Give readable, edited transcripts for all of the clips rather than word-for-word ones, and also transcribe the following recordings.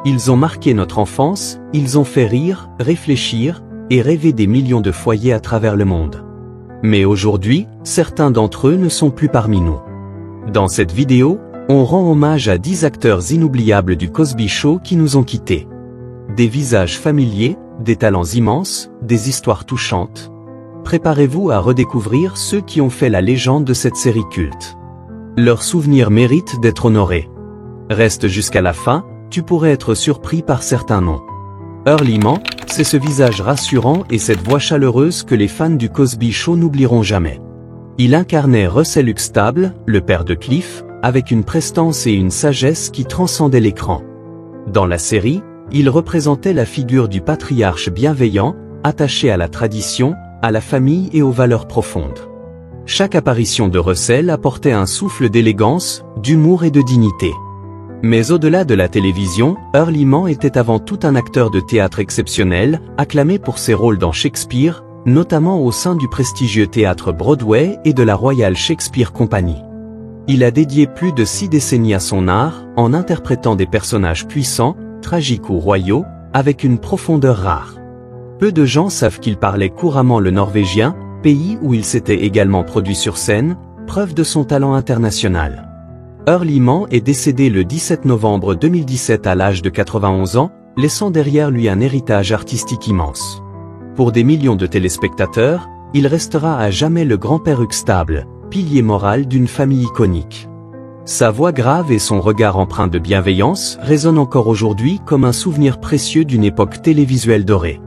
Ils ont marqué notre enfance, ils ont fait rire, réfléchir, et rêver des millions de foyers à travers le monde. Mais aujourd'hui, certains d'entre eux ne sont plus parmi nous. Dans cette vidéo, on rend hommage à 10 acteurs inoubliables du Cosby Show qui nous ont quittés. Des visages familiers, des talents immenses, des histoires touchantes. Préparez-vous à redécouvrir ceux qui ont fait la légende de cette série culte. Leurs souvenirs méritent d'être honorés. Reste jusqu'à la fin, tu pourrais être surpris par certains noms. Earl Iman, c'est ce visage rassurant et cette voix chaleureuse que les fans du Cosby Show n'oublieront jamais. Il incarnait Russell Huxtable, le père de Cliff, avec une prestance et une sagesse qui transcendaient l'écran. Dans la série, il représentait la figure du patriarche bienveillant, attaché à la tradition, à la famille et aux valeurs profondes. Chaque apparition de Russell apportait un souffle d'élégance, d'humour et de dignité. Mais au-delà de la télévision, Earl Iman était avant tout un acteur de théâtre exceptionnel, acclamé pour ses rôles dans Shakespeare, notamment au sein du prestigieux théâtre Broadway et de la Royal Shakespeare Company. Il a dédié plus de 6 décennies à son art, en interprétant des personnages puissants, tragiques ou royaux, avec une profondeur rare. Peu de gens savent qu'il parlait couramment le norvégien, pays où il s'était également produit sur scène, preuve de son talent international. Earl Iman est décédé le 17 novembre 2017 à l'âge de 91 ans, laissant derrière lui un héritage artistique immense. Pour des millions de téléspectateurs, il restera à jamais le grand-père Huxtable, pilier moral d'une famille iconique. Sa voix grave et son regard empreint de bienveillance résonnent encore aujourd'hui comme un souvenir précieux d'une époque télévisuelle dorée.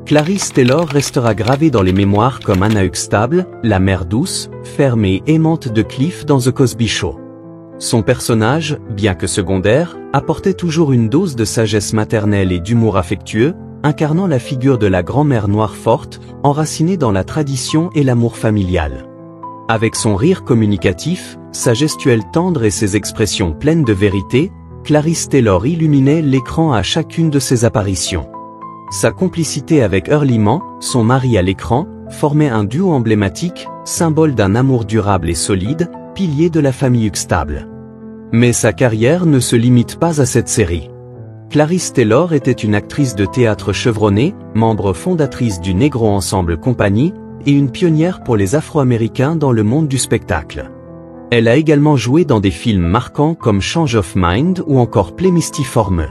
Clarice Taylor restera gravée dans les mémoires comme Anna Huxtable, la mère douce, ferme et aimante de Cliff dans The Cosby Show. Son personnage, bien que secondaire, apportait toujours une dose de sagesse maternelle et d'humour affectueux, incarnant la figure de la grand-mère noire forte, enracinée dans la tradition et l'amour familial. Avec son rire communicatif, sa gestuelle tendre et ses expressions pleines de vérité, Clarice Taylor illuminait l'écran à chacune de ses apparitions. Sa complicité avec Earl Iman, son mari à l'écran, formait un duo emblématique, symbole d'un amour durable et solide, pilier de la famille Huxtable. Mais sa carrière ne se limite pas à cette série. Clarice Taylor était une actrice de théâtre chevronnée, membre fondatrice du Negro Ensemble Company, et une pionnière pour les Afro-Américains dans le monde du spectacle. Elle a également joué dans des films marquants comme Change of Mind ou encore Play Misty for Me.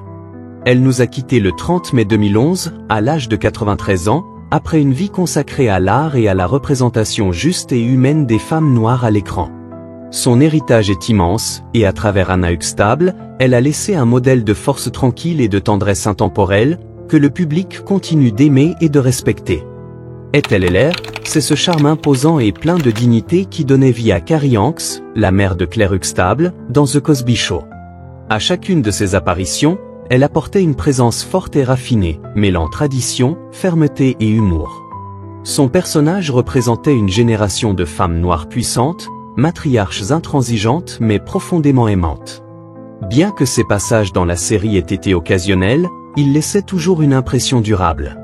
Elle nous a quittés le 30 mai 2011, à l'âge de 93 ans, après une vie consacrée à l'art et à la représentation juste et humaine des femmes noires à l'écran. Son héritage est immense, et à travers Anna Huxtable, elle a laissé un modèle de force tranquille et de tendresse intemporelle, que le public continue d'aimer et de respecter. Ethel Heller, c'est ce charme imposant et plein de dignité qui donnait vie à Carrie Hanks, la mère de Claire Huxtable, dans The Cosby Show. À chacune de ses apparitions, elle apportait une présence forte et raffinée, mêlant tradition, fermeté et humour. Son personnage représentait une génération de femmes noires puissantes, matriarches intransigeantes mais profondément aimantes. Bien que ses passages dans la série aient été occasionnels, il laissait toujours une impression durable.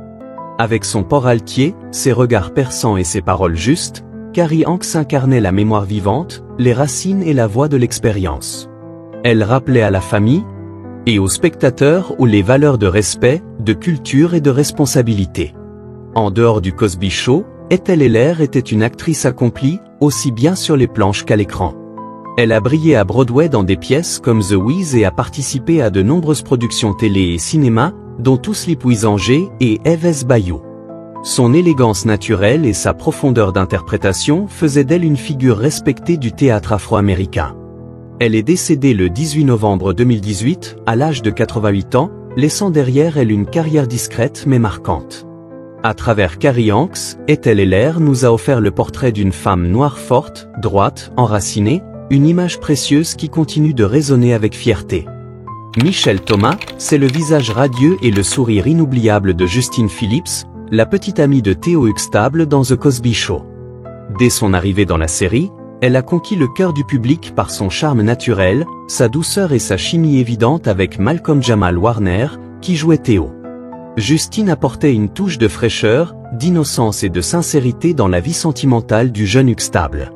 Avec son port altier, ses regards perçants et ses paroles justes, Carrie Hanks incarnait la mémoire vivante, les racines et la voix de l'expérience. Elle rappelait à la famille et aux spectateurs les valeurs de respect, de culture et de responsabilité. En dehors du Cosby Show, Ethel Heller était une actrice accomplie, aussi bien sur les planches qu'à l'écran. Elle a brillé à Broadway dans des pièces comme The Wiz et a participé à de nombreuses productions télé et cinéma, dont To Sleep with Angers et Eve's Bayou. Son élégance naturelle et sa profondeur d'interprétation faisaient d'elle une figure respectée du théâtre afro-américain. Elle est décédée le 18 novembre 2018, à l'âge de 88 ans, laissant derrière elle une carrière discrète mais marquante. À travers Carrie Hanks, Ethel Heller nous a offert le portrait d'une femme noire forte, droite, enracinée, une image précieuse qui continue de résonner avec fierté. Michelle Thomas, c'est le visage radieux et le sourire inoubliable de Justine Phillips, la petite amie de Theo Huxtable dans The Cosby Show. Dès son arrivée dans la série, elle a conquis le cœur du public par son charme naturel, sa douceur et sa chimie évidente avec Malcolm Jamal Warner, qui jouait Theo. Justine apportait une touche de fraîcheur, d'innocence et de sincérité dans la vie sentimentale du jeune Huxtable.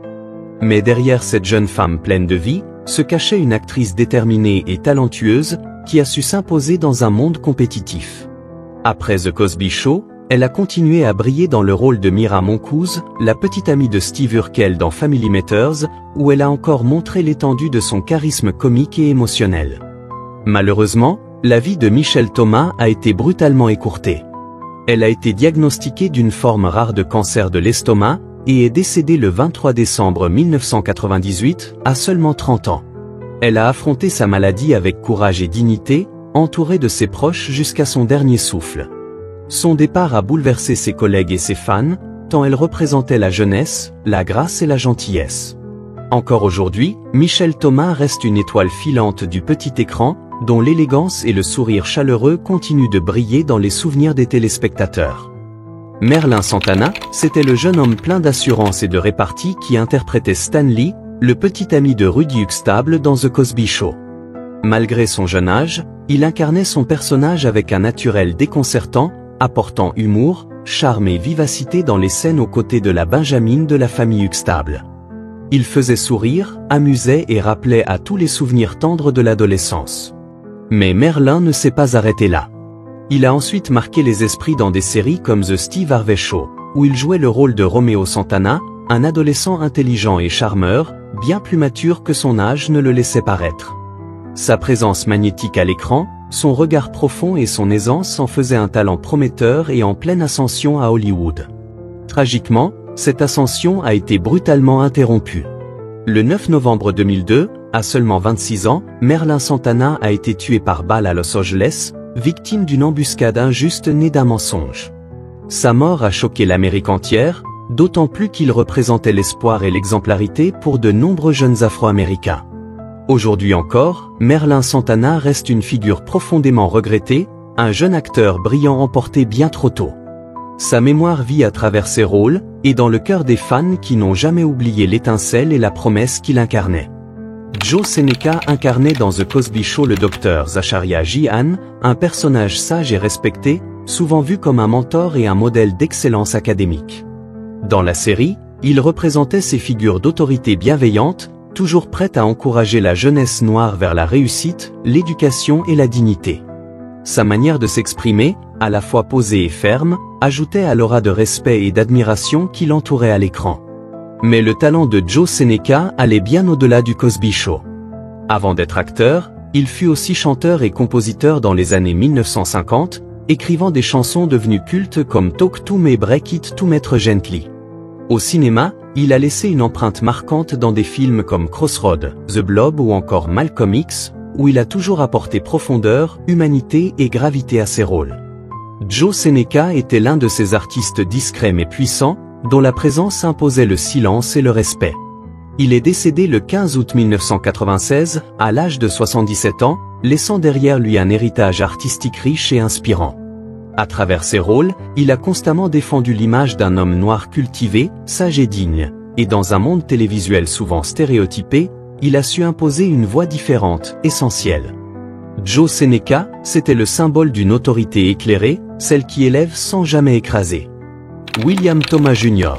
Mais derrière cette jeune femme pleine de vie, se cachait une actrice déterminée et talentueuse, qui a su s'imposer dans un monde compétitif. Après The Cosby Show, elle a continué à briller dans le rôle de Myra Moncouz, la petite amie de Steve Urkel dans Family Matters, où elle a encore montré l'étendue de son charisme comique et émotionnel. Malheureusement, la vie de Michelle Thomas a été brutalement écourtée. Elle a été diagnostiquée d'une forme rare de cancer de l'estomac et est décédée le 23 décembre 1998, à seulement 30 ans. Elle a affronté sa maladie avec courage et dignité, entourée de ses proches jusqu'à son dernier souffle. Son départ a bouleversé ses collègues et ses fans, tant elle représentait la jeunesse, la grâce et la gentillesse. Encore aujourd'hui, Michelle Thomas reste une étoile filante du petit écran, dont l'élégance et le sourire chaleureux continuent de briller dans les souvenirs des téléspectateurs. Merlin Santana, c'était le jeune homme plein d'assurance et de répartie qui interprétait Stanley, le petit ami de Rudy Huxtable dans The Cosby Show. Malgré son jeune âge, il incarnait son personnage avec un naturel déconcertant, apportant humour, charme et vivacité dans les scènes aux côtés de la Benjamin de la famille Huxtable. Il faisait sourire, amusait et rappelait à tous les souvenirs tendres de l'adolescence. Mais Merlin ne s'est pas arrêté là. Il a ensuite marqué les esprits dans des séries comme The Steve Harvey Show, où il jouait le rôle de Romeo Santana, un adolescent intelligent et charmeur, bien plus mature que son âge ne le laissait paraître. Sa présence magnétique à l'écran, son regard profond et son aisance en faisaient un talent prometteur et en pleine ascension à Hollywood. Tragiquement, cette ascension a été brutalement interrompue. Le 9 novembre 2002, à seulement 26 ans, Merlin Santana a été tué par balle à Los Angeles, victime d'une embuscade injuste née d'un mensonge. Sa mort a choqué l'Amérique entière, d'autant plus qu'il représentait l'espoir et l'exemplarité pour de nombreux jeunes Afro-Américains. Aujourd'hui encore, Merlin Santana reste une figure profondément regrettée, un jeune acteur brillant emporté bien trop tôt. Sa mémoire vit à travers ses rôles, et dans le cœur des fans qui n'ont jamais oublié l'étincelle et la promesse qu'il incarnait. Joe Seneca incarnait dans The Cosby Show le docteur Zacharia Jihan, un personnage sage et respecté, souvent vu comme un mentor et un modèle d'excellence académique. Dans la série, il représentait ces figures d'autorité bienveillante, toujours prêtes à encourager la jeunesse noire vers la réussite, l'éducation et la dignité. Sa manière de s'exprimer, à la fois posée et ferme, ajoutait à l'aura de respect et d'admiration qui l'entourait à l'écran. Mais le talent de Joe Seneca allait bien au-delà du Cosby Show. Avant d'être acteur, il fut aussi chanteur et compositeur dans les années 1950, écrivant des chansons devenues cultes comme Talk to Me, Break It to Maître Gently. Au cinéma, il a laissé une empreinte marquante dans des films comme Crossroads, The Blob ou encore Malcolm X, où il a toujours apporté profondeur, humanité et gravité à ses rôles. Joe Seneca était l'un de ces artistes discrets mais puissants, dont la présence imposait le silence et le respect. Il est décédé le 15 août 1996, à l'âge de 77 ans, laissant derrière lui un héritage artistique riche et inspirant. À travers ses rôles, il a constamment défendu l'image d'un homme noir cultivé, sage et digne, et dans un monde télévisuel souvent stéréotypé, il a su imposer une voix différente, essentielle. Joe Seneca, c'était le symbole d'une autorité éclairée, celle qui élève sans jamais écraser. William Thomas Jr.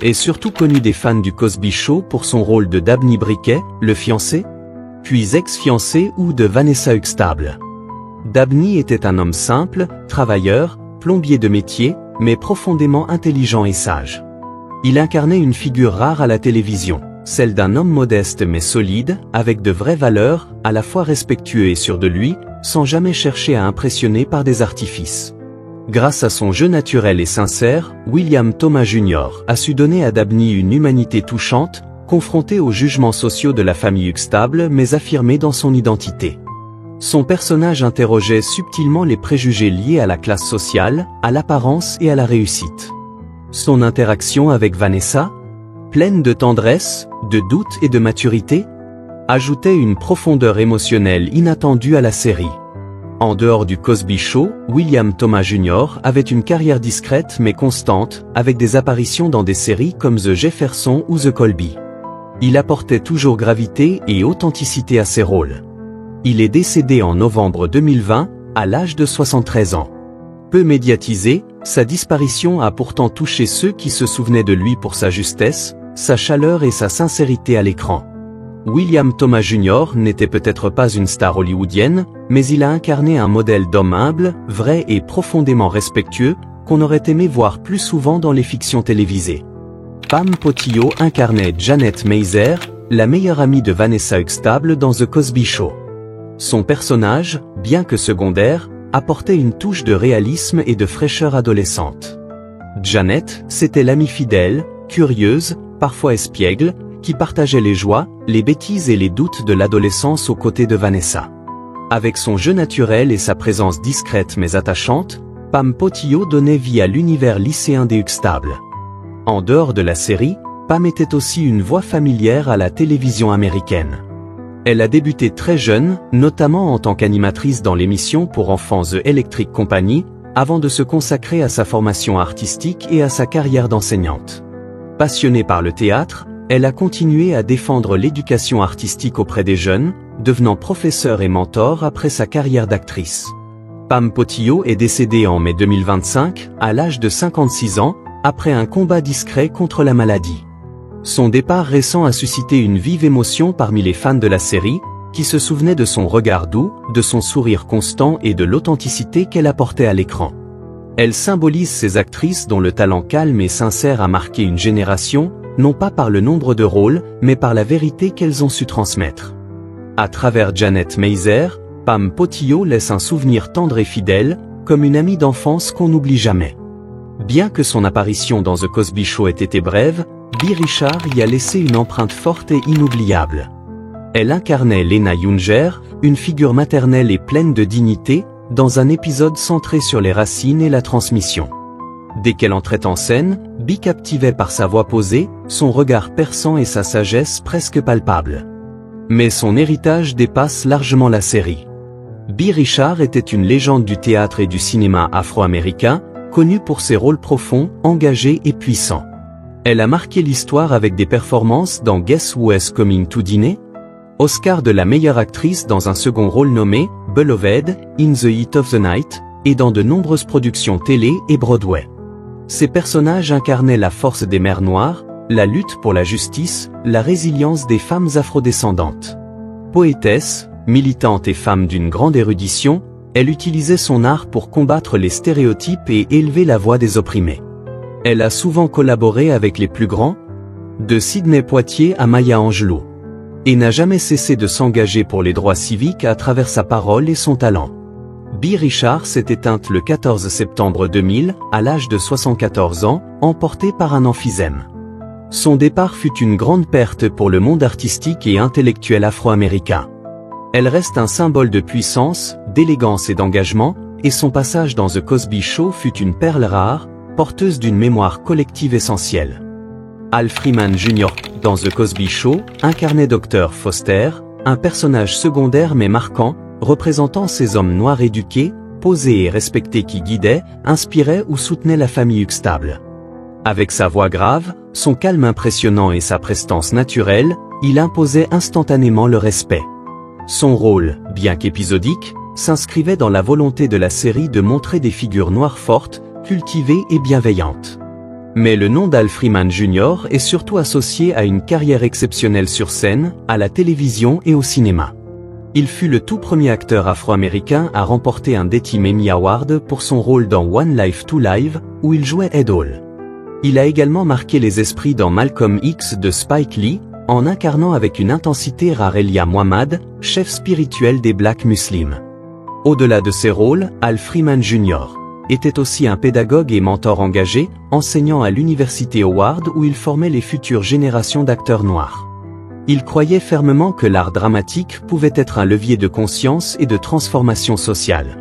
est surtout connu des fans du Cosby Show pour son rôle de Dabney Briquet, le fiancé, puis ex-fiancé ou de Vanessa Huxtable. Dabney était un homme simple, travailleur, plombier de métier, mais profondément intelligent et sage. Il incarnait une figure rare à la télévision, celle d'un homme modeste mais solide, avec de vraies valeurs, à la fois respectueux et sûr de lui, sans jamais chercher à impressionner par des artifices. Grâce à son jeu naturel et sincère, William Thomas Jr. a su donner à Dabney une humanité touchante, confronté aux jugements sociaux de la famille Huxtable mais affirmé dans son identité. Son personnage interrogeait subtilement les préjugés liés à la classe sociale, à l'apparence et à la réussite. Son interaction avec Vanessa, pleine de tendresse, de doute et de maturité, ajoutait une profondeur émotionnelle inattendue à la série. En dehors du Cosby Show, William Thomas Jr. avait une carrière discrète mais constante, avec des apparitions dans des séries comme The Jefferson ou The Colby. Il apportait toujours gravité et authenticité à ses rôles. Il est décédé en novembre 2020, à l'âge de 73 ans. Peu médiatisé, sa disparition a pourtant touché ceux qui se souvenaient de lui pour sa justesse, sa chaleur et sa sincérité à l'écran. William Thomas Jr. n'était peut-être pas une star hollywoodienne, mais il a incarné un modèle d'homme humble, vrai et profondément respectueux, qu'on aurait aimé voir plus souvent dans les fictions télévisées. Pam Potio incarnait Janet Meiser, la meilleure amie de Vanessa Huxtable dans The Cosby Show. Son personnage, bien que secondaire, apportait une touche de réalisme et de fraîcheur adolescente. Janet, c'était l'amie fidèle, curieuse, parfois espiègle, qui partageait les joies, les bêtises et les doutes de l'adolescence aux côtés de Vanessa. Avec son jeu naturel et sa présence discrète mais attachante, Pam Potio donnait vie à l'univers lycéen des Huxtable. En dehors de la série, Pam était aussi une voix familière à la télévision américaine. Elle a débuté très jeune, notamment en tant qu'animatrice dans l'émission pour enfants The Electric Company, avant de se consacrer à sa formation artistique et à sa carrière d'enseignante. Passionnée par le théâtre, elle a continué à défendre l'éducation artistique auprès des jeunes, devenant professeure et mentor après sa carrière d'actrice. Pam Potio est décédée en mai 2025, à l'âge de 56 ans, après un combat discret contre la maladie. Son départ récent a suscité une vive émotion parmi les fans de la série, qui se souvenaient de son regard doux, de son sourire constant et de l'authenticité qu'elle apportait à l'écran. Elle symbolise ces actrices dont le talent calme et sincère a marqué une génération, non pas par le nombre de rôles, mais par la vérité qu'elles ont su transmettre. À travers Janet Meiser, Pam Potio laisse un souvenir tendre et fidèle, comme une amie d'enfance qu'on n'oublie jamais. Bien que son apparition dans The Cosby Show ait été brève, Bea Richard y a laissé une empreinte forte et inoubliable. Elle incarnait Lena Junger, une figure maternelle et pleine de dignité, dans un épisode centré sur les racines et la transmission. Dès qu'elle entrait en scène, Bea captivait par sa voix posée, son regard perçant et sa sagesse presque palpable. Mais son héritage dépasse largement la série. Bea Richard était une légende du théâtre et du cinéma afro-américain, connue pour ses rôles profonds, engagés et puissants. Elle a marqué l'histoire avec des performances dans Guess Who's Coming to Dinner, Oscar de la meilleure actrice dans un second rôle nommé Beloved, In the Heat of the Night, et dans de nombreuses productions télé et Broadway. Ces personnages incarnaient la force des mères noires, la lutte pour la justice, la résilience des femmes afrodescendantes. Poétesse, militante et femme d'une grande érudition, elle utilisait son art pour combattre les stéréotypes et élever la voix des opprimés. Elle a souvent collaboré avec les plus grands, de Sidney Poitier à Maya Angelou, et n'a jamais cessé de s'engager pour les droits civiques à travers sa parole et son talent. Bea Richard s'est éteinte le 14 septembre 2000, à l'âge de 74 ans, emportée par un emphysème. Son départ fut une grande perte pour le monde artistique et intellectuel afro-américain. Elle reste un symbole de puissance, d'élégance et d'engagement, et son passage dans The Cosby Show fut une perle rare, porteuse d'une mémoire collective essentielle. Al Freeman Jr., dans The Cosby Show, incarnait Dr. Foster, un personnage secondaire mais marquant, représentant ces hommes noirs éduqués, posés et respectés qui guidaient, inspiraient ou soutenaient la famille Huxtable. Avec sa voix grave, son calme impressionnant et sa prestance naturelle, il imposait instantanément le respect. Son rôle, bien qu'épisodique, s'inscrivait dans la volonté de la série de montrer des figures noires fortes, cultivées et bienveillantes. Mais le nom d'Al Freeman Jr. est surtout associé à une carrière exceptionnelle sur scène, à la télévision et au cinéma. Il fut le tout premier acteur afro-américain à remporter un Daytime Emmy Award pour son rôle dans One Life to Live, où il jouait Ed Hall. Il a également marqué les esprits dans Malcolm X de Spike Lee, en incarnant avec une intensité rare Elia Muhammad, chef spirituel des Black Muslims. Au-delà de ses rôles, Al Freeman Jr. était aussi un pédagogue et mentor engagé, enseignant à l'université Howard où il formait les futures générations d'acteurs noirs. Il croyait fermement que l'art dramatique pouvait être un levier de conscience et de transformation sociale.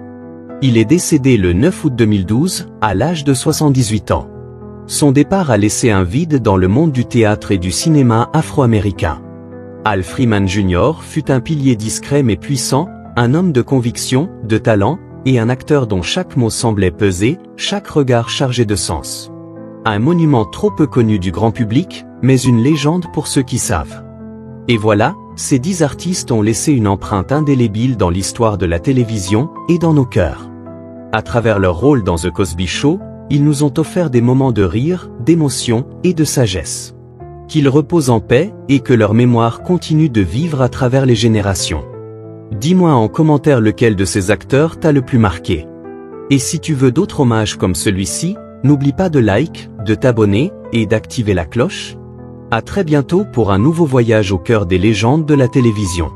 Il est décédé le 9 août 2012, à l'âge de 78 ans. Son départ a laissé un vide dans le monde du théâtre et du cinéma afro-américain. Al Freeman Jr. fut un pilier discret mais puissant, un homme de conviction, de talent, et un acteur dont chaque mot semblait peser, chaque regard chargé de sens. Un monument trop peu connu du grand public, mais une légende pour ceux qui savent. Et voilà, ces 10 artistes ont laissé une empreinte indélébile dans l'histoire de la télévision et dans nos cœurs. À travers leur rôle dans The Cosby Show, ils nous ont offert des moments de rire, d'émotion et de sagesse. Qu'ils reposent en paix et que leur mémoire continue de vivre à travers les générations. Dis-moi en commentaire lequel de ces acteurs t'a le plus marqué. Et si tu veux d'autres hommages comme celui-ci, n'oublie pas de like, de t'abonner, et d'activer la cloche. À très bientôt pour un nouveau voyage au cœur des légendes de la télévision.